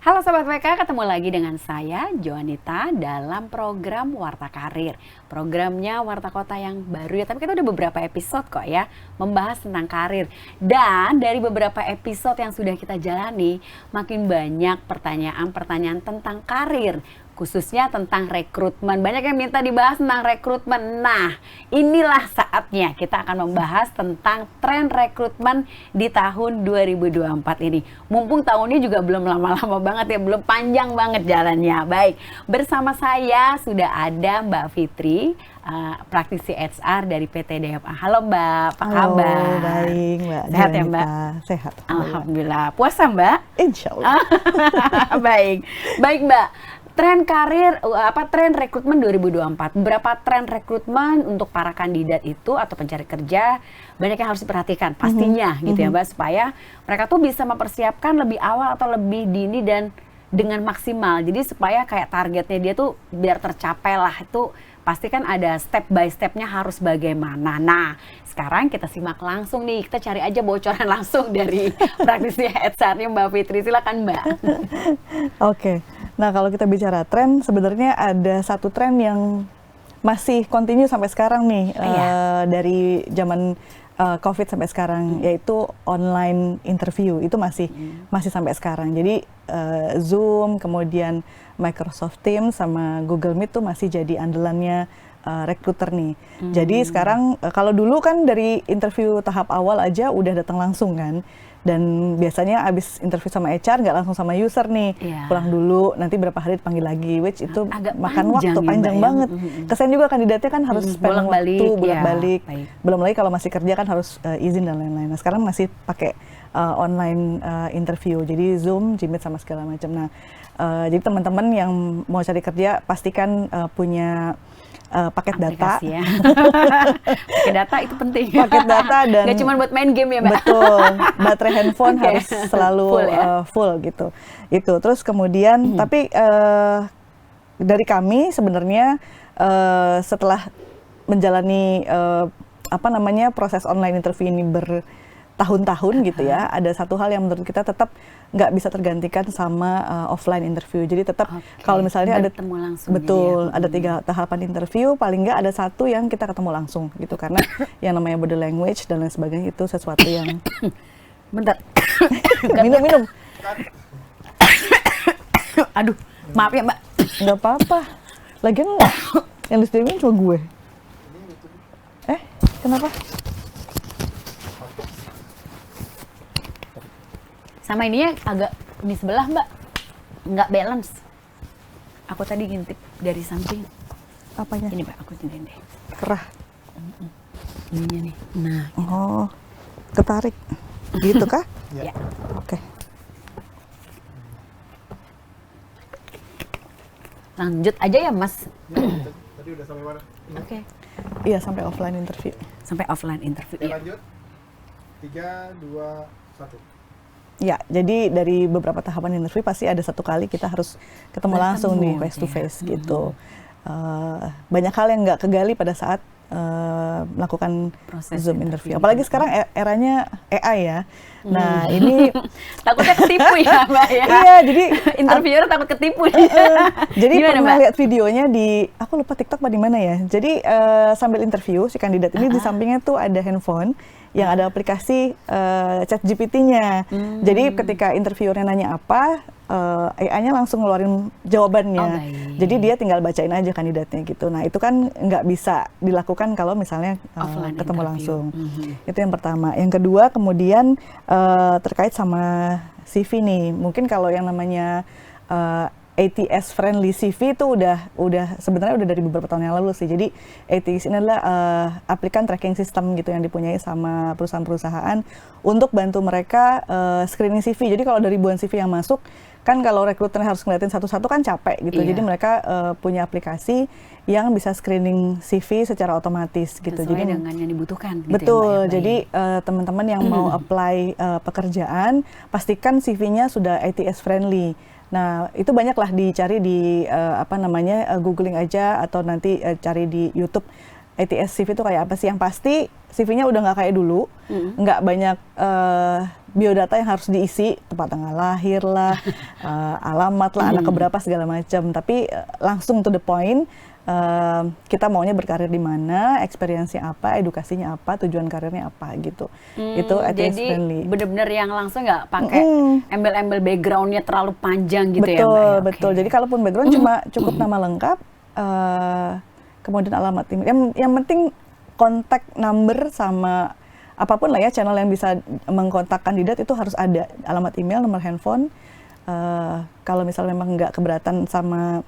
Halo Sobat WK, ketemu lagi dengan saya, Joanita, dalam program Warta Karir. Programnya Warta Kota yang baru ya, tapi kita udah beberapa episode kok ya, membahas tentang karir. Dan dari beberapa episode yang sudah kita jalani, makin banyak pertanyaan-pertanyaan tentang karir. Khususnya tentang rekrutmen. Banyak yang minta dibahas tentang rekrutmen. Nah, inilah saatnya kita akan membahas tentang tren rekrutmen di tahun 2024 ini. Mumpung tahun ini juga belum lama-lama banget ya, belum panjang banget jalannya. Baik, bersama saya sudah ada Mbak Fitri, praktisi HR dari PT DFA. Halo Mbak, apa kabar? Halo, baik Mbak. Sehat ya Mbak? Sehat. Alhamdulillah. Puasa Mbak? Insya Allah. Baik, baik Mbak. Tren karir, tren rekrutmen 2024. Berapa tren rekrutmen untuk para kandidat itu atau pencari kerja banyak yang harus diperhatikan pastinya gitu ya Mbak, supaya mereka tuh bisa mempersiapkan lebih awal atau lebih dini dan dengan maksimal. Jadi supaya kayak targetnya dia tuh biar tercapai lah, itu pasti kan ada step by stepnya harus bagaimana. Nah, sekarang kita simak langsung nih, kita cari aja bocoran langsung dari praktisi HR-nya Mbak Fitri. Silakan Mbak. Oke. Nah, kalau kita bicara tren, sebenarnya ada satu tren yang masih continue sampai sekarang nih, dari zaman COVID sampai sekarang, yaitu online interview. Itu masih sampai sekarang. Jadi Zoom, kemudian Microsoft Teams sama Google Meet tuh masih jadi andalannya recruiter nih. Jadi sekarang kalau dulu kan dari interview tahap awal aja udah datang langsung kan. Dan biasanya abis interview sama HR nggak langsung sama user nih, pulang dulu, nanti berapa hari dipanggil lagi, which itu agak makan waktu ya, panjang banget. Kesan juga kandidatnya kan harus spend waktu bolak-balik. Belum lagi kalau masih kerja kan harus izin dan lain-lain. Nah sekarang masih pakai online interview, jadi Zoom, Gmeet sama segala macam. Nah jadi teman-teman yang mau cari kerja pastikan punya paket data. Ya. Paket data itu penting. Paket data dan nggak cuma buat main game ya Mbak. Betul, baterai handphone harus selalu full, full gitu. Itu terus kemudian tapi dari kami sebenarnya setelah menjalani proses online interview ini bertahun-tahun gitu ya, ada satu hal yang menurut kita tetap nggak bisa tergantikan sama offline interview. Jadi tetap kalau misalnya ada betul ada 3 tahapan interview, paling nggak ada satu yang kita ketemu langsung gitu, karena yang namanya body language dan lain sebagainya itu sesuatu yang bentar minum aduh maaf ya Mbak, nggak apa-apa, lagian yang di streaming cuma gue. Kenapa? Sama ininya agak di sebelah Mbak, nggak balance. Aku tadi ngintip dari samping. Apanya? Ini Mbak, aku tunjukin deh. Kerah. Ininya nih. Nah. Oh, ketarik. Gitu kah? Ya. Oke. Lanjut aja ya Mas. Tadi udah sampai mana? Oke. Iya, sampai offline interview. Sampai offline interview. Ya. Lanjut. 3, 2, 1. Ya, jadi dari beberapa tahapan interview pasti ada satu kali kita harus ketemu langsung nih, face to face gitu. Banyak hal yang nggak kegali pada saat melakukan proses Zoom interview. Apalagi sekarang eranya AI ya. Nah ini takutnya ketipu ya Mbak ya. Iya, jadi interviewer takut ketipu. Jadi gimana, pernah Mbak? lihat videonya di, aku lupa TikTok apa di mana ya. Jadi sambil interview si kandidat ini di sampingnya tuh ada handphone yang ada aplikasi chat GPT-nya. Jadi ketika interviewernya nanya apa, AI-nya langsung ngeluarin jawabannya. Jadi dia tinggal bacain aja kandidatnya gitu. Nah itu kan nggak bisa dilakukan kalau misalnya ketemu interview langsung. Itu yang pertama. Yang kedua kemudian terkait sama CV nih. Mungkin kalau yang namanya ATS friendly CV itu udah sebenarnya udah dari beberapa tahun yang lalu sih. Jadi ATS ini adalah applikan tracking system gitu yang dipunyai sama perusahaan-perusahaan untuk bantu mereka screening CV. Jadi kalau dari ribuan CV yang masuk, kan kalau rekruter harus ngeliatin satu-satu kan capek gitu. Jadi mereka punya aplikasi yang bisa screening CV secara otomatis gitu. Sesuai jadi dengan yang dibutuhkan. Gitu betul. Ya, Mbak, ya? Jadi teman-teman yang mau apply pekerjaan, pastikan CV-nya sudah ATS friendly. Nah, itu banyaklah dicari di googling aja atau nanti cari di YouTube ATS CV itu kayak apa sih. Yang pasti CV-nya udah nggak kayak dulu, nggak banyak biodata yang harus diisi, tempat tanggal lahir lah, alamat lah, anak keberapa segala macam. Tapi langsung to the point, kita maunya berkarir di mana, experience-nya apa, edukasinya apa, tujuan karirnya apa gitu. Itu ATS friendly. Jadi bener-bener yang langsung nggak pakai embel-embel background-nya terlalu panjang gitu Betul, ya Mbak? Ya? betul. Oke. Jadi kalaupun background cuma cukup nama lengkap, kemudian alamat email. Yang penting kontak number sama apapun lah ya, channel yang bisa mengkontak kandidat itu harus ada. Alamat email, nomor handphone. Kalau misalnya memang nggak keberatan sama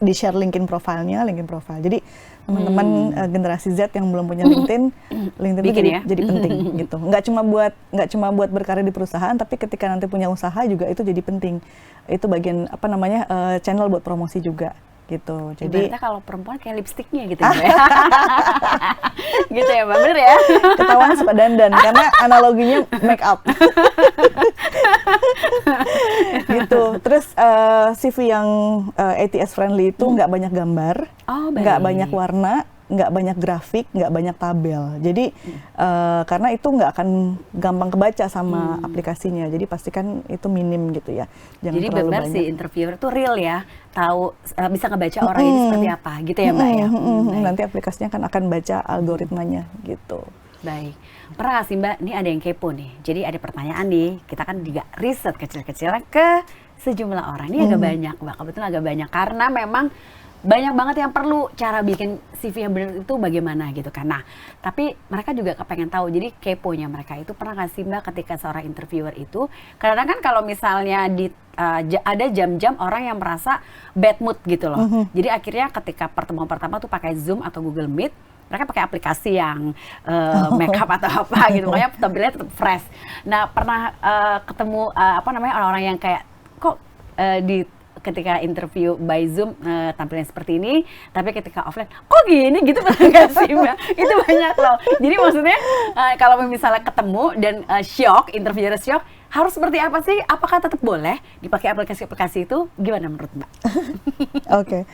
di-share LinkedIn profile-nya, LinkedIn profile. Jadi teman-teman generasi Z yang belum punya LinkedIn, LinkedIn itu jadi penting gitu. Nggak cuma buat berkarir di perusahaan, tapi ketika nanti punya usaha juga itu jadi penting. Itu bagian apa namanya channel buat promosi juga gitu. Jadi ibaratnya kalau perempuan kayak lipstiknya gitu ya Mbak? Gitu ya Mbak, bener ya? ketahuan suka dandan karena analoginya make up. Gitu. Terus CV yang ATS friendly itu nggak banyak gambar, nggak banyak warna, nggak banyak grafik, nggak banyak tabel. Jadi karena itu nggak akan gampang kebaca sama aplikasinya. Jadi pastikan itu minim gitu ya. Jangan jadi terlalu benar banyak. si interviewer itu real ya, tahu bisa ngebaca orang ini seperti apa gitu ya Mbak ya. Baik. Nanti aplikasinya akan baca algoritmanya gitu. Baik. Pernah nggak sih Mbak, ini ada yang kepo nih. Jadi ada pertanyaan nih, kita kan juga riset kecil-kecilan ke sejumlah orang. Ini agak banyak Mbak, kebetulan agak banyak. Karena memang banyak banget yang perlu cara bikin CV yang benar itu bagaimana gitu kan. Nah, tapi mereka juga kepengen tahu. Jadi keponya mereka itu pernah nggak sih Mbak ketika seorang interviewer itu, kadang kan kalau misalnya ada jam-jam orang yang merasa bad mood gitu loh. Jadi akhirnya ketika pertemuan pertama tuh pakai Zoom atau Google Meet, mereka pakai aplikasi yang makeup atau apa gitu, makanya tampilnya tetap fresh. Nah, pernah ketemu orang-orang yang kayak kok ketika interview by Zoom tampilnya seperti ini, tapi ketika offline kok gini gitu, pernah nggak sih Mbak? Itu banyak loh. Jadi maksudnya kalau misalnya ketemu dan interviewer shock, harus seperti apa sih? Apakah tetap boleh dipakai aplikasi-aplikasi itu? Gimana menurut Mbak? Oke.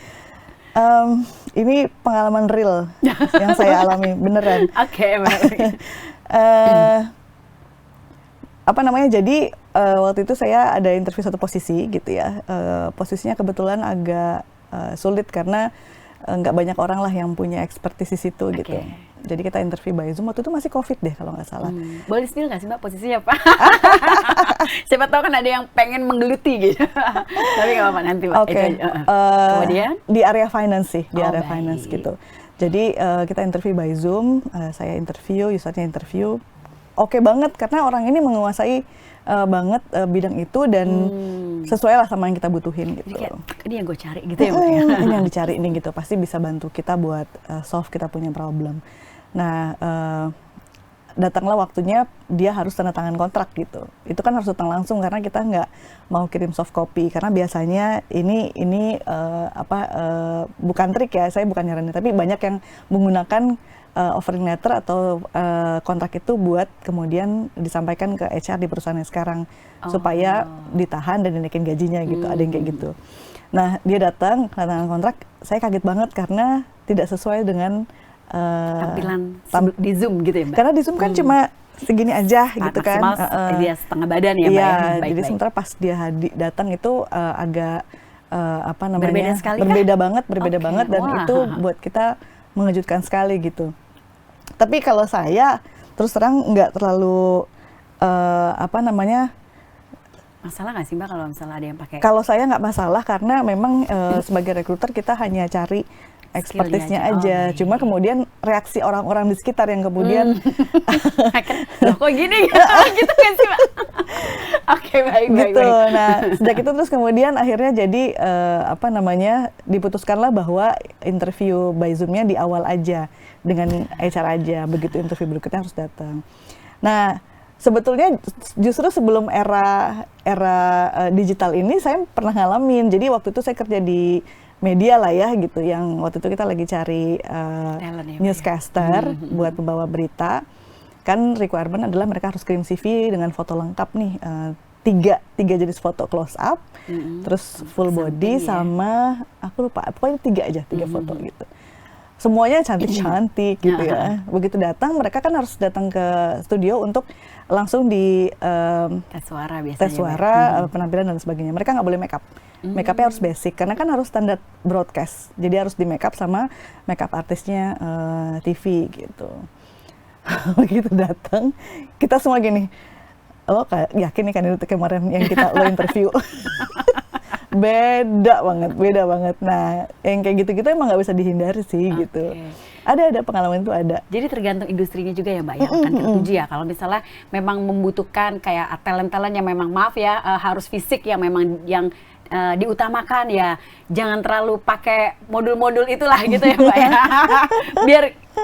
Ini pengalaman real yang saya alami beneran. Oke, baik. Jadi waktu itu saya ada interview satu posisi gitu ya. Posisinya kebetulan agak sulit karena nggak banyak orang lah yang punya expertise di situ gitu. Jadi kita interview by Zoom, waktu itu masih COVID deh kalau nggak salah. Boleh spill nggak sih Mbak posisinya apa? Siapa tahu kan ada yang pengen menggeluti gitu. Tapi nggak apa-apa nanti Mbak. Kemudian? Di area finance sih, di area baik. finance gitu. Jadi kita interview by Zoom, saya interview, usernya interview. Oke banget karena orang ini menguasai banget bidang itu dan sesuai lah sama yang kita butuhin gitu. Ini yang gue cari gitu ya Mbak ya? Ini yang dicari ini gitu, pasti bisa bantu kita buat solve kita punya problem. Nah, datanglah waktunya dia harus tanda tangan kontrak gitu. Itu kan harus datang langsung karena kita nggak mau kirim soft copy karena biasanya ini bukan trik ya, saya bukan nyaranin, tapi banyak yang menggunakan offering letter atau kontrak itu buat kemudian disampaikan ke HR di perusahaannya sekarang supaya ditahan dan dinaikin gajinya gitu. Ada yang kayak gitu. Nah, dia datang tanda tangan kontrak, saya kaget banget karena tidak sesuai dengan tampilan di Zoom gitu ya Mbak? Karena di Zoom kan cuma segini aja gitu kan. Maksimal dia setengah badan ya Mbak iya, ya? Jadi sementara pas dia datang itu agak berbeda sekali berbeda banget dan itu buat kita mengejutkan sekali gitu. Tapi kalau saya terus terang nggak terlalu masalah nggak sih Mbak kalau misalnya ada yang pakai? Kalau saya nggak masalah karena memang sebagai rekruter kita hanya cari expertise-nya aja. Cuma kemudian reaksi orang-orang di sekitar yang kemudian loh kok gini? Gitu kan sih Mbak? Oke, baik. Nah, sejak itu terus kemudian akhirnya jadi diputuskanlah bahwa interview by Zoom-nya di awal aja dengan HR aja. Begitu interview berikutnya harus datang. Nah, sebetulnya justru sebelum era digital ini saya pernah ngalamin. Jadi waktu itu saya kerja di media lah ya gitu, yang waktu itu kita lagi cari newscaster buat pembawa berita. Kan requirement adalah mereka harus kirim CV dengan foto lengkap nih, tiga jenis foto close up, terus full body sama aku lupa, pokoknya tiga foto gitu. semuanya cantik-cantik gitu ya. Begitu datang, mereka kan harus datang ke studio untuk langsung di Tes suara biasanya. tes suara, penampilan dan sebagainya. Mereka nggak boleh make up. Make upnya harus basic karena kan harus standar broadcast. Jadi harus di make up sama make up artisnya TV gitu. Begitu datang, kita semua gini. Lo yakin nih kan itu kemarin yang lo interview? beda banget. Nah, yang kayak gitu-gitu emang nggak bisa dihindari sih gitu. Ada pengalaman itu ada. Jadi tergantung industrinya juga ya Mbak ya, kan kita tuju ya. Kalau misalnya memang membutuhkan kayak talent-talent yang memang maaf ya, harus fisik yang memang yang diutamakan ya, jangan terlalu pakai modul-modul itulah gitu ya Mbak ya. Biar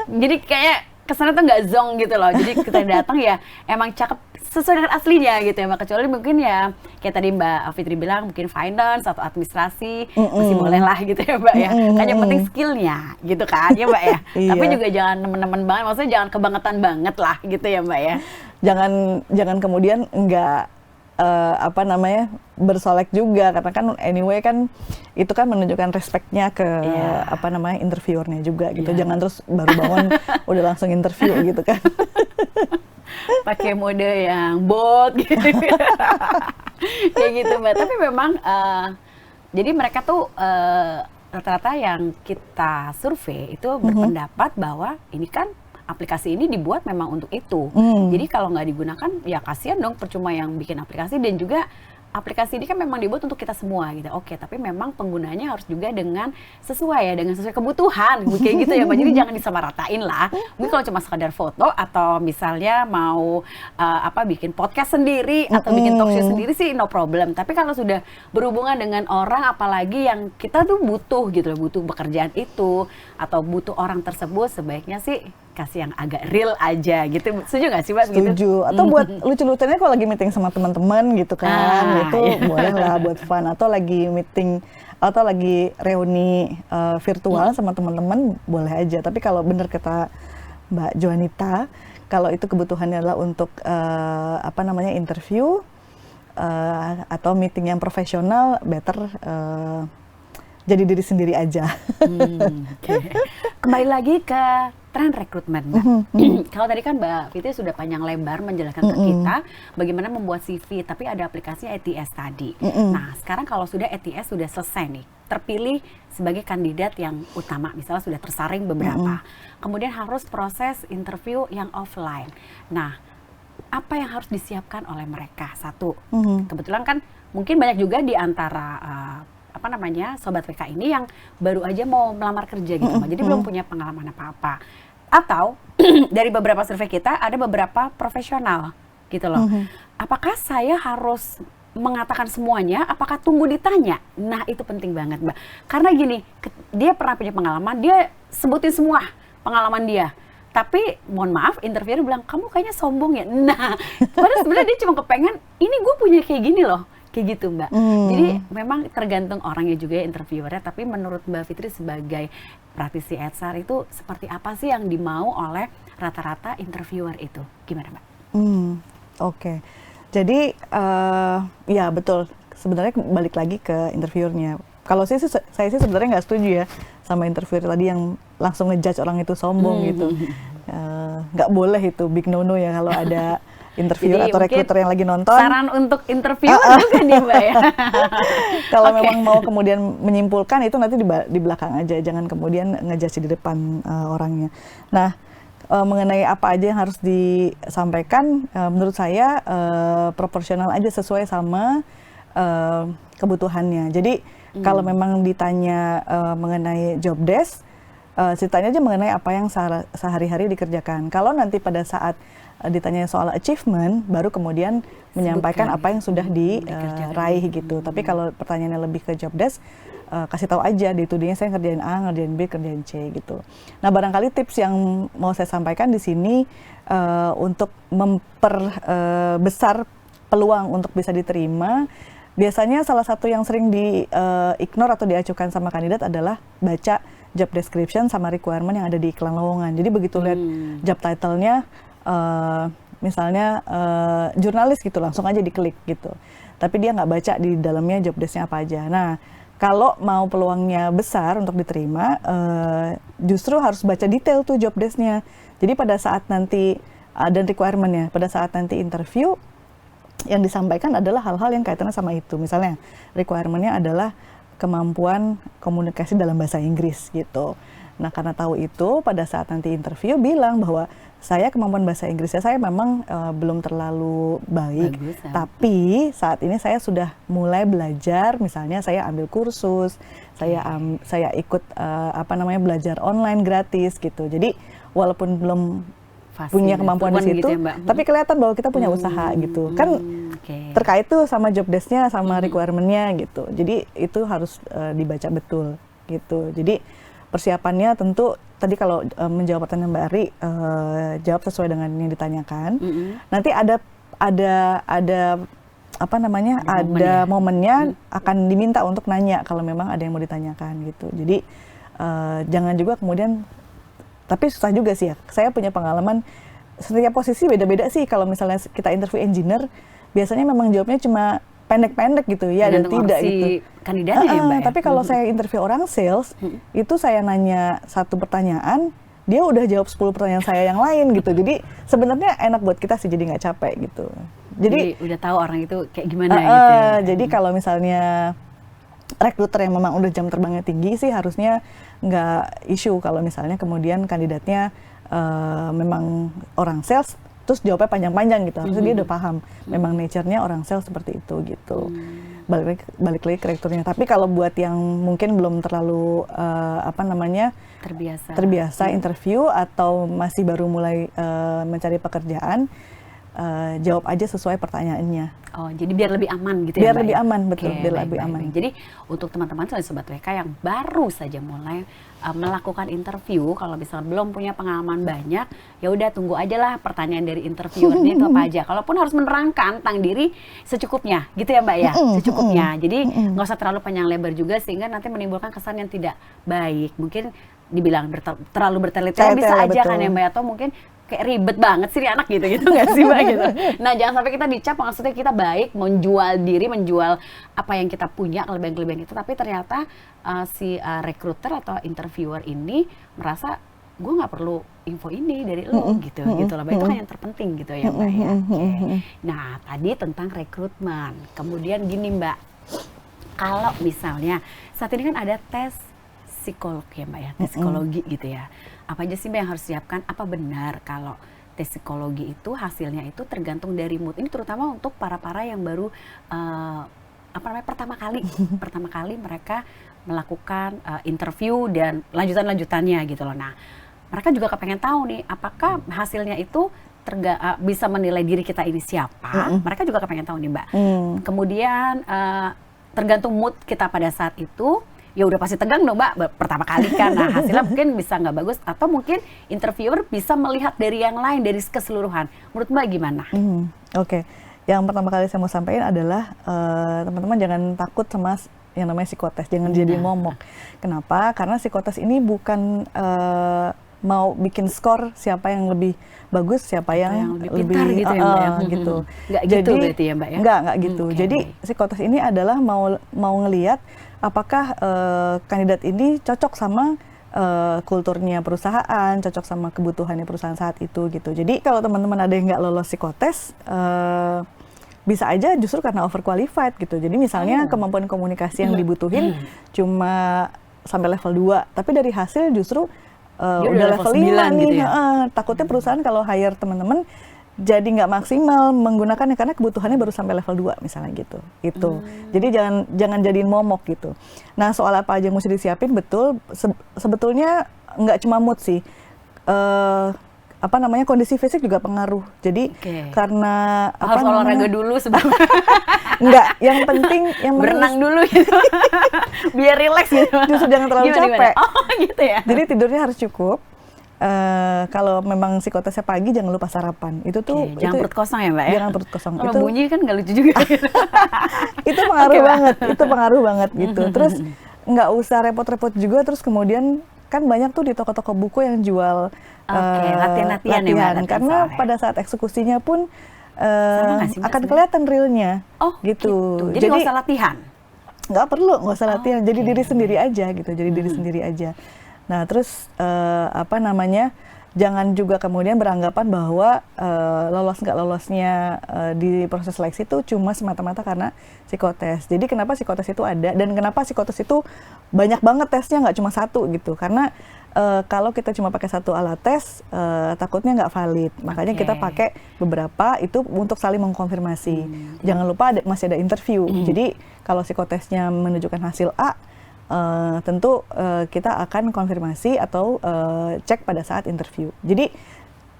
jadi kayak kesannya tuh nggak zong gitu loh. Jadi kita datang ya emang cakep sesuai dengan aslinya gitu ya Mbak. Kecuali mungkin ya kayak tadi Mbak Fitri bilang mungkin finance atau administrasi masih boleh lah gitu ya Mbak ya. Kan yang penting skillnya gitu kan ya Mbak ya. Tapi juga jangan nemen-nemen banget, maksudnya jangan kebangetan banget lah gitu ya Mbak ya. Jangan kemudian nggak bersolek juga, karena kan anyway kan itu kan menunjukkan respectnya ke interviewernya juga gitu. Jangan terus baru bangun udah langsung interview gitu kan. Pakai mode yang bold gitu. Kayak gitu Mbak. Tapi memang jadi mereka tuh rata-rata yang kita survei itu berpendapat bahwa ini kan aplikasi ini dibuat memang untuk itu. Jadi kalau nggak digunakan, ya kasihan dong, percuma yang bikin aplikasi. Dan juga aplikasi ini kan memang dibuat untuk kita semua gitu. Oke, tapi memang penggunanya harus juga dengan sesuai kebutuhan, kayak gitu ya Mbak. Jadi jangan disamaratain lah. Mungkin kalau cuma sekadar foto atau misalnya mau bikin podcast sendiri atau bikin talk show sendiri sih no problem. Tapi kalau sudah berhubungan dengan orang, apalagi yang kita tuh butuh gitu loh, butuh pekerjaan itu atau butuh orang tersebut, sebaiknya sih kasih yang agak real aja gitu. Setuju nggak sih Mbak? Setuju. Gitu? Atau buat lucu-lucunya kalau lagi meeting sama teman-teman gitu kan, itu boleh lah buat fun. Atau lagi meeting atau lagi reuni virtual sama teman-teman, boleh aja. Tapi kalau bener kata Mbak Joanita, kalau itu kebutuhannya adalah untuk interview atau meeting yang profesional, better jadi diri sendiri aja. Kembali lagi ke tren rekrutmen Mbak. Kalau tadi kan Mbak Fitri sudah panjang lebar menjelaskan ke kita bagaimana membuat CV, tapi ada aplikasi ATS tadi. Nah, sekarang kalau sudah ATS sudah selesai nih, terpilih sebagai kandidat yang utama, misalnya sudah tersaring beberapa, kemudian harus proses interview yang offline. Nah, apa yang harus disiapkan oleh mereka? Satu, kebetulan kan mungkin banyak juga di antara sobat PK ini yang baru aja mau melamar kerja gitu Mbak. Jadi belum punya pengalaman apa-apa. Atau dari beberapa survei kita ada beberapa profesional gitu loh. Apakah saya harus mengatakan semuanya? Apakah tunggu ditanya? Nah, itu penting banget Mbak. Karena gini, dia pernah punya pengalaman, dia sebutin semua pengalaman dia. Tapi mohon maaf, interviewer bilang, kamu kayaknya sombong ya. Nah, padahal sebenarnya dia cuma kepengen, ini gue punya kayak gini loh. Kayak gitu Mbak. Jadi memang tergantung orangnya juga ya, interviewernya. Tapi menurut Mbak Fitri sebagai praktisi HR itu seperti apa sih yang dimau oleh rata-rata interviewer itu? Gimana Mbak? Oke. Jadi ya betul. Sebenarnya balik lagi ke interviewernya. Kalau saya sih sebenarnya nggak setuju ya sama interviewer tadi yang langsung ngejudge orang itu sombong gitu. Nggak boleh itu, big no-no ya kalau ada interviewer atau recruiter yang lagi nonton. Saran untuk interviewer juga nih Mbak ya. Kalau memang mau kemudian menyimpulkan itu nanti di belakang aja, jangan kemudian ngejudge di depan orangnya. Nah, mengenai apa aja yang harus disampaikan, menurut saya proporsional aja sesuai sama kebutuhannya. Jadi kalau memang ditanya mengenai job desk, ceritanya aja mengenai apa yang sehari-hari dikerjakan. Kalau nanti pada saat ditanya soal achievement, baru kemudian menyampaikan apa yang sudah diraih gitu. Tapi kalau pertanyaannya lebih ke job desk, kasih tahu aja, ditudingnya saya ngerjain A, ngerjain B, ngerjain C gitu. Nah, barangkali tips yang mau saya sampaikan di sini untuk memperbesar peluang untuk bisa diterima, biasanya salah satu yang sering di-ignore atau diacuhkan sama kandidat adalah baca job description sama requirement yang ada di iklan lowongan. Jadi begitu lihat job title-nya, misalnya jurnalis gitu, langsung aja diklik gitu. Tapi dia nggak baca di dalamnya job desk-nya apa aja. Nah, kalau mau peluangnya besar untuk diterima, justru harus baca detail tuh job desk-nya. Jadi pada saat nanti dan requirement-nya, pada saat nanti interview, yang disampaikan adalah hal-hal yang kaitannya sama itu. Misalnya requirement-nya adalah kemampuan komunikasi dalam bahasa Inggris gitu. Nah, karena tahu itu, pada saat nanti interview bilang bahwa saya kemampuan bahasa Inggrisnya saya memang belum terlalu baik, Bagus, ya. tapi saat ini saya sudah mulai belajar. Misalnya saya ambil kursus, saya ikut belajar online gratis gitu. Jadi walaupun belum punya kemampuan di situ, gitu ya, Mbak. tapi kelihatan bahwa kita punya usaha gitu. Kan Oke. terkait tuh sama job desk-nya, sama requirement-nya gitu. Jadi itu harus dibaca betul gitu. Jadi persiapannya tentu tadi kalau menjawab pertanyaan Mbak Ari, jawab sesuai dengan yang ditanyakan. Nanti ada momennya akan diminta untuk nanya kalau memang ada yang mau ditanyakan gitu. Jadi jangan juga kemudian, tapi susah juga sih ya. Saya punya pengalaman, setiap posisi beda-beda sih. Kalau misalnya kita interview engineer, biasanya memang jawabnya cuma pendek-pendek gitu, ya dan tidak gitu. Kandidatnya ya, Mbak. Tapi kalau saya interview orang sales, itu saya nanya satu pertanyaan, dia udah jawab 10 pertanyaan saya yang lain gitu. Jadi sebenarnya enak buat kita sih, jadi nggak capek gitu. Jadi udah tahu orang itu kayak gimana gitu ya. Jadi kalau misalnya rekruter yang memang udah jam terbangnya tinggi sih harusnya nggak isu kalau misalnya kemudian kandidatnya memang orang sales, terus jawabnya panjang-panjang gitu. Harusnya dia udah paham memang nature-nya orang sales seperti itu gitu. Balik lagi ke rekruternya. Tapi kalau buat yang mungkin belum terlalu terbiasa interview atau masih baru mulai mencari pekerjaan, jawab aja sesuai pertanyaannya. Oh, jadi biar lebih aman gitu biar ya, Mbak? lebih Ya? aman, betul. Oke, Biar baik, lebih baik, aman. baik. Jadi untuk teman-teman Sobat WK yang baru saja mulai melakukan interview, kalau misalnya belum punya pengalaman banyak, ya udah tunggu aja lah pertanyaan dari interviewernya itu apa aja. Kalaupun harus menerangkan tentang diri secukupnya, gitu ya Mbak ya, secukupnya. Jadi nggak usah terlalu panjang lebar juga sehingga nanti menimbulkan kesan yang tidak baik. Mungkin dibilang terlalu bertele-tele bisa aja betul. kan ya Mbak, atau mungkin kayak ribet banget sih anak gitu nggak sih Mbak gitu. Nah jangan sampai kita dicap, maksudnya kita baik menjual diri, menjual apa yang kita punya, kelebihan-kelebihan itu, tapi ternyata si recruiter atau interviewer ini merasa gue nggak perlu info ini dari lo gitu loh Mbak. Itu kan yang terpenting gitu ya Mbak ya. Okay. Nah tadi tentang rekrutmen, kemudian gini Mbak, kalau misalnya saat ini kan ada tes psikolog ya Mbak ya, tes psikologi gitu ya. Apa aja sih Mbak yang harus siapkan? Apa benar kalau tes psikologi itu hasilnya itu tergantung dari mood? Ini terutama untuk para yang baru pertama kali mereka melakukan interview dan lanjutannya gitu loh. Nah, mereka juga kepengen tahu nih apakah hasilnya itu bisa menilai diri kita ini siapa. Mereka juga kepengen tahu nih Mbak. Kemudian tergantung mood kita pada saat itu. Ya udah pasti tegang dong Mbak, pertama kali kan. Nah hasilnya mungkin bisa nggak bagus, atau mungkin interviewer bisa melihat dari yang lain, dari keseluruhan. Menurut Mbak gimana? Oke. Yang pertama kali saya mau sampaikan adalah teman-teman jangan takut sama yang namanya psikotes, jangan jadi momok. Kenapa? Karena psikotes ini bukan mau bikin skor siapa yang lebih bagus, siapa yang lebih pintar gitu ya Mbak ya? Gitu. Nggak gitu berarti ya Mbak ya? Nggak gitu. Jadi psikotes ini adalah mau ngelihat apakah kandidat ini cocok sama kulturnya perusahaan, cocok sama kebutuhannya perusahaan saat itu gitu. Jadi kalau teman-teman ada yang nggak lolos psikotes, bisa aja justru karena overqualified gitu. Jadi misalnya kemampuan komunikasi yang dibutuhin cuma sampai level 2, tapi dari hasil justru udah level 5 nih. Gitu ya? Takutnya perusahaan kalau hire teman-teman jadi nggak maksimal menggunakannya karena kebutuhannya baru sampai level 2 misalnya gitu. Jadi jangan jadiin momok gitu. Nah, soal apa aja yang mesti disiapin, betul sebetulnya nggak cuma mood sih. Kondisi fisik juga pengaruh. Jadi karena harus olahraga dulu sebelum enggak, yang penting berenang dulu gitu. Biar rileks gitu. Justru jangan terlalu capek. Oh, gitu ya. Jadi tidurnya harus cukup. Kalau memang psikotesnya pagi, jangan lupa sarapan. Itu tuh jangan perut kosong ya Mbak ya. Jangan perut kosong. Kalau bunyi kan nggak lucu juga. Itu pengaruh banget gitu. Terus nggak usah repot-repot juga. Terus kemudian kan banyak tuh di toko-toko buku yang jual latihan-latihan ya Mbak. Karena pada saat eksekusinya pun akan kelihatan realnya. Oh gitu. Jadi nggak usah latihan. nggak perlu, nggak usah latihan. Jadi Oke. diri sendiri aja gitu, jadi diri sendiri aja. Nah terus apa namanya, jangan juga kemudian beranggapan bahwa lolos nggak lolosnya di proses seleksi itu cuma semata-mata karena psikotes. Jadi kenapa psikotes itu ada dan kenapa psikotes itu banyak banget tesnya, nggak cuma satu gitu. Karena kalau kita cuma pakai satu alat tes, takutnya nggak valid. Makanya kita pakai beberapa itu untuk saling mengkonfirmasi. Jangan lupa masih ada interview. Jadi kalau psikotesnya menunjukkan hasil A, tentu kita akan konfirmasi atau cek pada saat interview. Jadi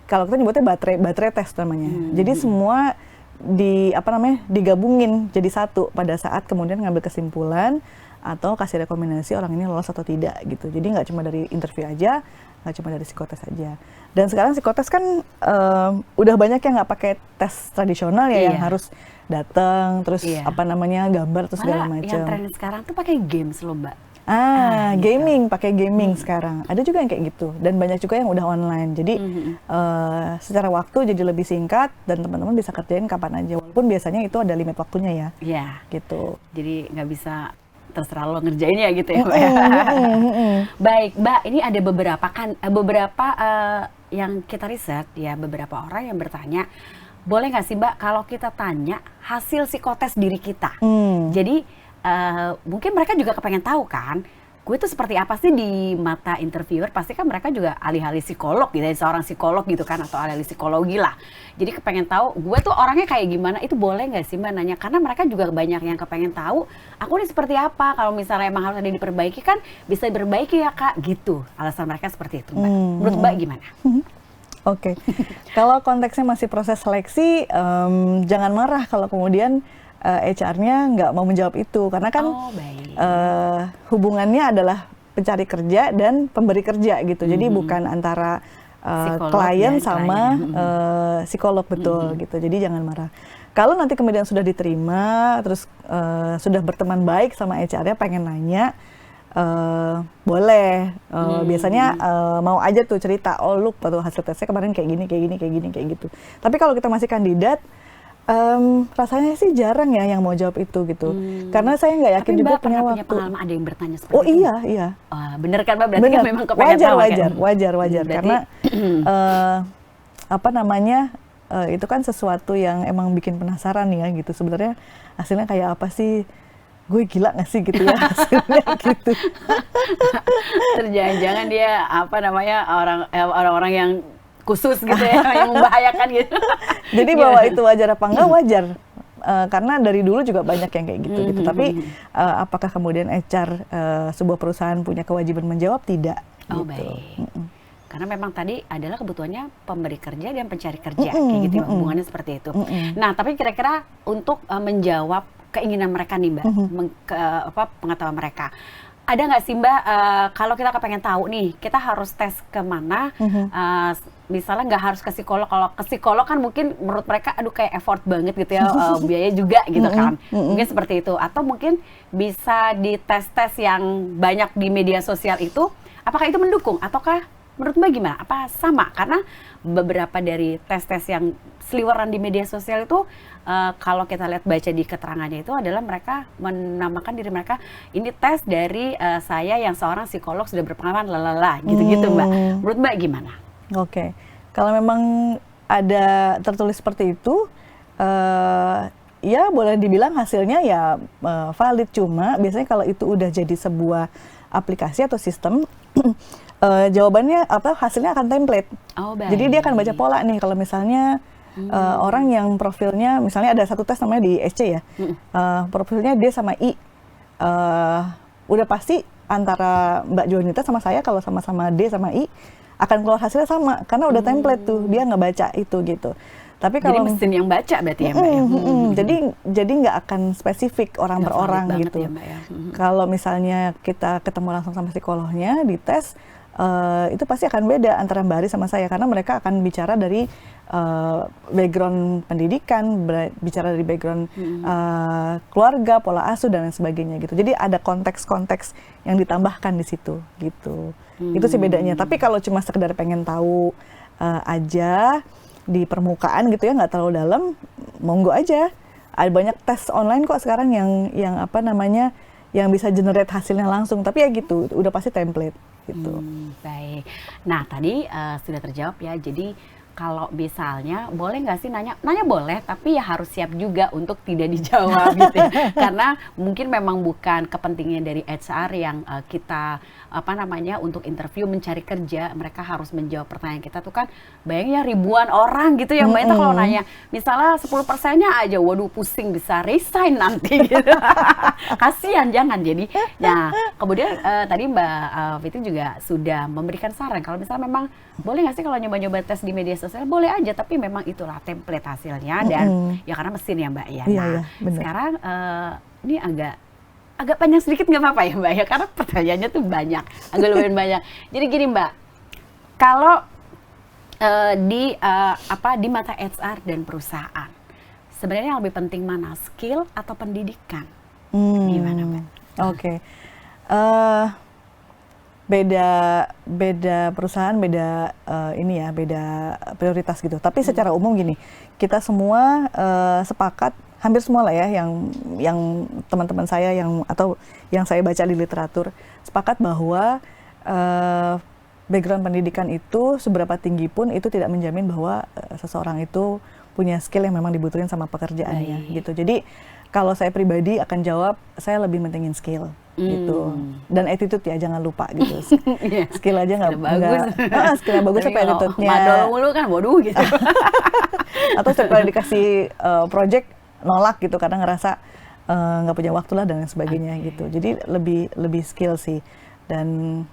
kalau kita nyebutnya baterai tes namanya. Jadi semua digabungin jadi satu pada saat kemudian ngambil kesimpulan atau kasih rekomendasi orang ini lolos atau tidak gitu. Jadi nggak cuma dari interview aja, nggak cuma dari psikotes aja. Dan sekarang psikotes kan udah banyak yang nggak pakai tes tradisional ya, yang harus datang terus gambar terus segala macam. Yang tren sekarang tuh pakai games loh, Mbak. Gaming, pakai gaming sekarang. Ada juga yang kayak gitu dan banyak juga yang udah online. Jadi secara waktu jadi lebih singkat dan teman-teman bisa kerjain kapan aja. Walaupun biasanya itu ada limit waktunya ya. Iya. Gitu. Jadi nggak bisa terserah lo ngerjainnya gitu ya, Mbak. Baik, Mbak, ini ada beberapa yang kita riset ya, beberapa orang yang bertanya, boleh nggak sih Mbak kalau kita tanya hasil psikotes diri kita? Jadi mungkin mereka juga kepengen tahu kan, gue tuh seperti apa sih di mata interviewer. Pasti kan mereka juga alih-alih psikolog gitu, seorang psikolog gitu kan, atau alih-alih psikologi lah. Jadi kepengen tahu gue tuh orangnya kayak gimana. Itu boleh nggak sih Mbak nanya? Karena mereka juga banyak yang kepengen tahu aku ini seperti apa. Kalau misalnya emang harus ada diperbaiki kan bisa diperbaiki ya Kak, gitu. Alasan mereka seperti itu Mbak. Menurut Mbak gimana? Oke. Kalau konteksnya masih proses seleksi, jangan marah kalau kemudian HR-nya nggak mau menjawab itu, karena kan hubungannya adalah pencari kerja dan pemberi kerja gitu. Jadi bukan antara klien sama psikolog, betul gitu. Jadi jangan marah. Kalau nanti kemudian sudah diterima, terus sudah berteman baik sama HR-nya, pengen nanya, boleh. Biasanya mau aja tuh cerita, oh look, waktu hasil tesnya kemarin kayak gini, kayak gitu. Tapi kalau kita masih kandidat, rasanya sih jarang ya yang mau jawab itu gitu. Karena saya nggak yakin. Tapi juga Mbak punya pernah waktu. punya pengalaman ada yang bertanya seperti itu? Oh iya. Bener kan Mbak? Berarti kan memang kepengen tahu kan? Wajar. Berarti, Karena itu kan sesuatu yang emang bikin penasaran ya gitu. Sebenarnya hasilnya kayak apa sih? Gue gila nggak sih gitu ya hasilnya gitu. Jangan-jangan dia orang-orang yang khusus gitu ya, yang membahayakan gitu. Jadi bahwa itu wajar apa enggak, wajar. Karena dari dulu juga banyak yang kayak gitu. Tapi apakah kemudian HR sebuah perusahaan punya kewajiban menjawab? Tidak. Oh gitu. Baik. Karena memang tadi adalah kebutuhannya pemberi kerja dan pencari kerja, kayak gitu ya, hubungannya seperti itu. Nah, tapi kira-kira untuk menjawab keinginan mereka nih Mbak, pengetahuan mereka, ada nggak sih Mbak, kalau kita kepengen tahu nih, kita harus tes kemana, misalnya nggak harus ke psikolog. Kalau ke psikolog kan mungkin menurut mereka, aduh kayak effort banget gitu ya, biaya juga gitu kan. Mungkin seperti itu. Atau mungkin bisa di tes-tes yang banyak di media sosial itu, apakah itu mendukung? Ataukah menurut Mbak gimana? Apa sama? Karena beberapa dari tes-tes yang seliweran di media sosial itu, kalau kita lihat baca di keterangannya itu adalah mereka menamakan diri mereka, ini tes dari saya yang seorang psikolog sudah berpengalaman lalala gitu-gitu Mbak. Menurut Mbak gimana? Oke. Kalau memang ada tertulis seperti itu, ya boleh dibilang hasilnya ya valid. Cuma biasanya kalau itu udah jadi sebuah aplikasi atau sistem, jawabannya hasilnya akan template. Oh, baik. Jadi dia akan baca pola nih. Kalau misalnya orang yang profilnya, misalnya ada satu tes namanya di SC ya, profilnya D sama I, udah pasti antara Mbak Juanita sama saya, kalau sama-sama D sama I akan keluar hasilnya sama, karena udah template tuh, dia ngebaca itu gitu. Tapi kalau jadi mesin yang baca berarti ya Mbak ya? Jadi nggak akan spesifik orang per orang gitu. Ya, Mbak, ya. Kalau misalnya kita ketemu langsung sama psikolognya di tes, itu pasti akan beda antara Mbak Ari sama saya, karena mereka akan bicara dari background pendidikan, bicara dari background keluarga, pola asuh dan lain sebagainya gitu. Jadi ada konteks-konteks yang ditambahkan di situ gitu. Itu sih bedanya. Tapi kalau cuma sekedar pengen tahu aja di permukaan gitu ya, nggak terlalu dalam, monggo aja. Ada banyak tes online kok sekarang yang yang bisa generate hasilnya langsung. Tapi ya gitu, udah pasti template gitu. Baik. Nah tadi sudah terjawab ya. Jadi kalau misalnya boleh nggak sih nanya boleh, tapi ya harus siap juga untuk tidak dijawab gitu ya. Karena mungkin memang bukan kepentingan dari HR yang kita untuk interview mencari kerja, mereka harus menjawab pertanyaan kita tuh kan bayangnya ribuan orang gitu ya Mbak Ita kalau nanya. Misalnya 10%-nya aja, waduh pusing bisa resign nanti gitu. Kasihan jangan jadi. Nah, kemudian tadi Mbak Fitri juga sudah memberikan saran kalau misalnya memang boleh nggak sih kalau nyoba-nyoba tes di media sosial, boleh aja, tapi memang itulah template hasilnya dan ya karena mesin ya Mbak ya. Iya, Nah, iya, benar. sekarang ini agak panjang sedikit nggak apa-apa ya Mbak ya, karena pertanyaannya tuh banyak, agak lumayan banyak. Jadi gini Mbak, kalau di mata HR dan perusahaan, sebenarnya yang lebih penting mana, skill atau pendidikan? Gimana Mbak? Oke. Beda perusahaan, beda beda prioritas gitu. Tapi secara umum gini, kita semua sepakat, hampir semua lah ya, yang teman-teman saya atau yang saya baca di literatur sepakat bahwa background pendidikan itu seberapa tinggi pun itu tidak menjamin bahwa seseorang itu punya skill yang memang dibutuhin sama pekerjaannya gitu. Jadi kalau saya pribadi akan jawab, saya lebih mentingin skill gitu, dan attitude ya jangan lupa gitu. Skill aja nggak skillnya bagus tapi attitude-nya madol mulu kan bodoh gitu. Atau setiap kali dikasih project nolak gitu karena ngerasa nggak punya waktu lah dan lain sebagainya gitu. Jadi lebih skill sih. Dan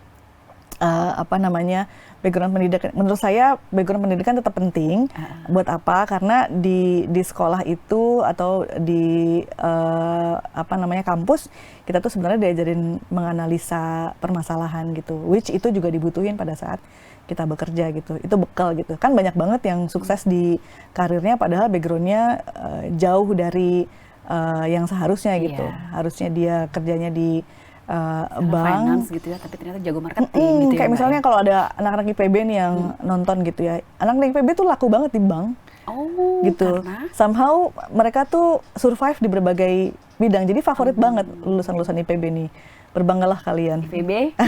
background pendidikan, menurut saya background pendidikan tetap penting. Buat apa? Karena di sekolah itu atau di kampus kita tuh sebenarnya diajarin menganalisa permasalahan gitu, which itu juga dibutuhin pada saat kita bekerja gitu. Itu bekal gitu. Kan banyak banget yang sukses di karirnya padahal backgroundnya jauh dari yang seharusnya gitu. Harusnya dia kerjanya di bank finance gitu ya, tapi ternyata jago marketing gitu ya. Kayak misalnya kalau ada anak-anak IPB nih yang nonton gitu ya, anak-anak IPB tuh laku banget di bank. Gitu. Karena? Somehow mereka tuh survive di berbagai bidang. Jadi favorit banget lulusan-lulusan IPB nih. Berbanggalah kalian. IPB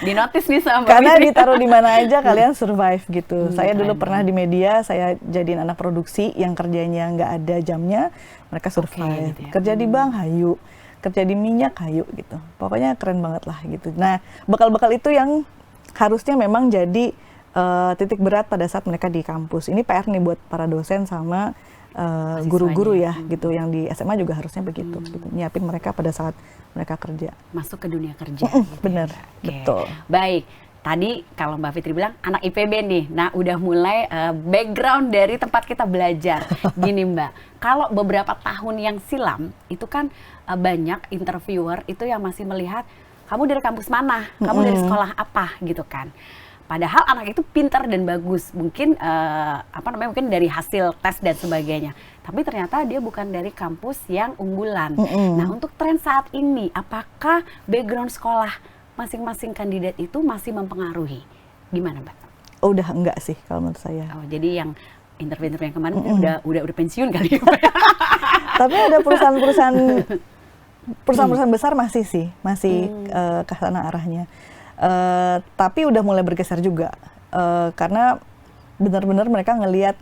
di notice nih sama karena ditaruh di mana aja kalian survive gitu. Saya dulu pernah di media, saya jadiin anak produksi yang kerjanya nggak ada jamnya, mereka survive. Gitu ya. Kerja di bank, hayu. Kerja di minyak, hayu gitu. Pokoknya keren banget lah gitu. Nah, bekal-bekal itu yang harusnya memang jadi titik berat pada saat mereka di kampus. Ini PR nih buat para dosen sama guru-guru ya gitu. Yang di SMA juga harusnya begitu. Gitu. Nyiapin mereka pada saat mereka kerja. Masuk ke dunia kerja. Bener, betul. Baik. Tadi kalau Mbak Fitri bilang anak IPB nih, nah udah mulai background dari tempat kita belajar. Gini Mbak, kalau beberapa tahun yang silam itu kan banyak interviewer itu yang masih melihat kamu dari kampus mana, kamu dari sekolah apa gitu kan. Padahal anak itu pintar dan bagus, mungkin mungkin dari hasil tes dan sebagainya. Tapi ternyata dia bukan dari kampus yang unggulan. Nah untuk tren saat ini, apakah background sekolah masing-masing kandidat itu masih mempengaruhi? Gimana Mbak? Udah enggak sih kalau menurut saya. Oh, jadi yang interview yang kemarin udah pensiun kali ya? Tapi ada perusahaan besar masih ke sana arahnya. Tapi udah mulai bergeser juga karena benar-benar mereka ngelihat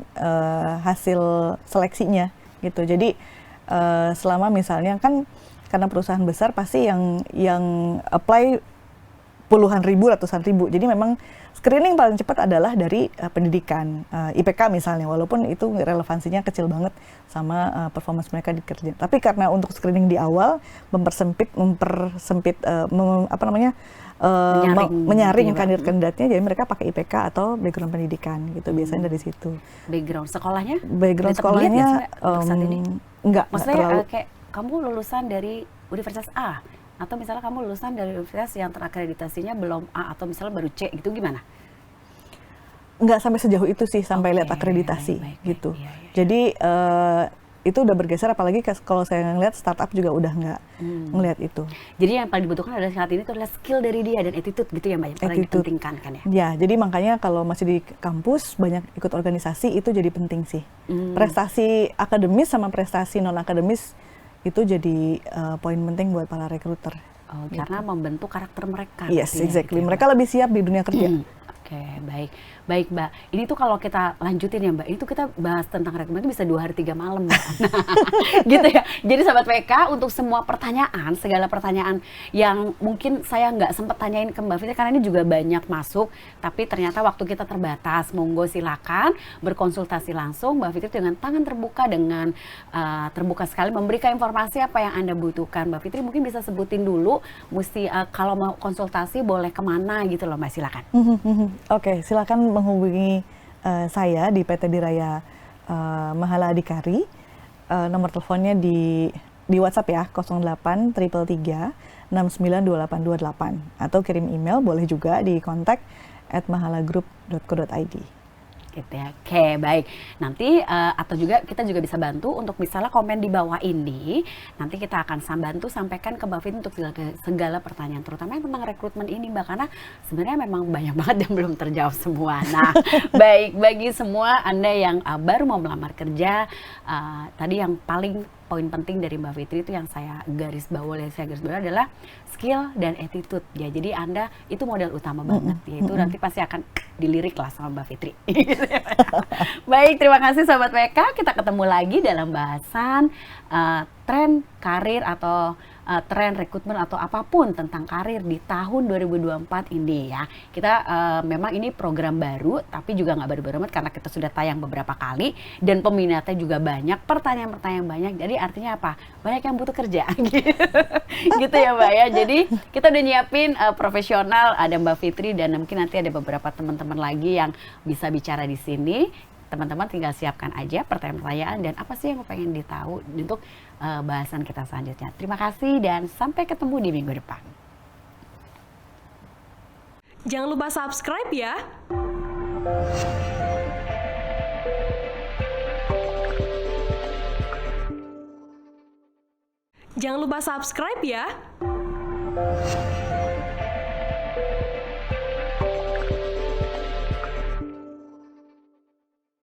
hasil seleksinya gitu. Jadi selama misalnya kan karena perusahaan besar pasti yang apply puluhan ribu, ratusan ribu. Jadi memang screening paling cepat adalah dari pendidikan, IPK misalnya, walaupun itu relevansinya kecil banget sama performance mereka di kerja. Tapi karena untuk screening di awal menyaring kandidat-kandidatnya, jadi mereka pakai IPK atau background pendidikan gitu. Biasanya dari situ. Background sekolahnya? Background sekolahnya enggak maksudnya kayak kamu lulusan dari Universitas A, atau misalnya kamu lulusan dari universitas yang terakreditasinya belum A atau misalnya baru C gitu, gimana? Nggak sampai sejauh itu sih, sampai lihat akreditasi gitu. Iya. Jadi itu udah bergeser, apalagi kalau saya ngeliat startup juga udah nggak ngelihat itu. Jadi yang paling dibutuhkan adalah saat ini itu adalah skill dari dia dan attitude gitu ya Mbak, yang paling dipentingkan kan ya? Ya, jadi makanya kalau masih di kampus banyak ikut organisasi itu jadi penting sih. Prestasi akademis sama prestasi non akademis itu jadi poin penting buat para recruiter. Oh, karena membentuk karakter mereka. Yes, artinya, exactly. gitu ya, Mereka lebih siap di dunia kerja. Oke, baik. Baik, Mbak. Ini tuh kalau kita lanjutin ya, Mbak. Ini tuh kita bahas tentang rekrutmen itu bisa 2 hari 3 malam, Mbak. Gitu ya. Jadi Sahabat PK, untuk semua pertanyaan, segala pertanyaan yang mungkin saya nggak sempat tanyain ke Mbak Fitri, karena ini juga banyak masuk, tapi ternyata waktu kita terbatas. Monggo silakan berkonsultasi langsung. Mbak Fitri dengan tangan terbuka, dengan terbuka sekali memberikan informasi apa yang Anda butuhkan. Mbak Fitri mungkin bisa sebutin dulu, mesti kalau mau konsultasi boleh kemana gitu loh, Mbak, silakan. Oke, silakan menghubungi saya di PT Diraya Mahala Adhikari. Nomor teleponnya di WhatsApp ya, 08 333 692828, atau kirim email boleh juga di kontak@mahalagroup.co.id. Gitu ya. Oke, baik. Nanti atau juga kita juga bisa bantu untuk misalnya komen di bawah ini. Nanti kita akan bantu sampaikan ke Mbak Fitri untuk segala pertanyaan, terutama yang tentang rekrutmen ini, Mbak, karena sebenarnya memang banyak banget yang belum terjawab semua. Nah, baik, bagi semua Anda yang baru mau melamar kerja, tadi yang paling poin penting dari Mbak Fitri itu yang saya garis bawahi adalah skill dan attitude ya. Jadi Anda itu modal utama banget, yaitu nanti pasti akan dilirik lah sama Mbak Fitri. Baik, terima kasih Sobat PK. Kita ketemu lagi dalam bahasan tren karir atau tren rekrutmen atau apapun tentang karir di tahun 2024 ini ya. Kita memang ini program baru, tapi juga nggak baru-baru amat karena kita sudah tayang beberapa kali dan peminatnya juga banyak, pertanyaan-pertanyaan banyak. Jadi artinya apa? Banyak yang butuh kerja gitu ya, Mbak ya. Jadi kita udah nyiapin profesional, ada Mbak Fitri dan mungkin nanti ada beberapa teman-teman lagi yang bisa bicara di sini. Teman-teman tinggal siapkan aja pertanyaan-pertanyaan dan apa sih yang pengen ditahu untuk bahasan kita selanjutnya. Terima kasih dan sampai ketemu di minggu depan. Jangan lupa subscribe ya. Jangan lupa subscribe ya.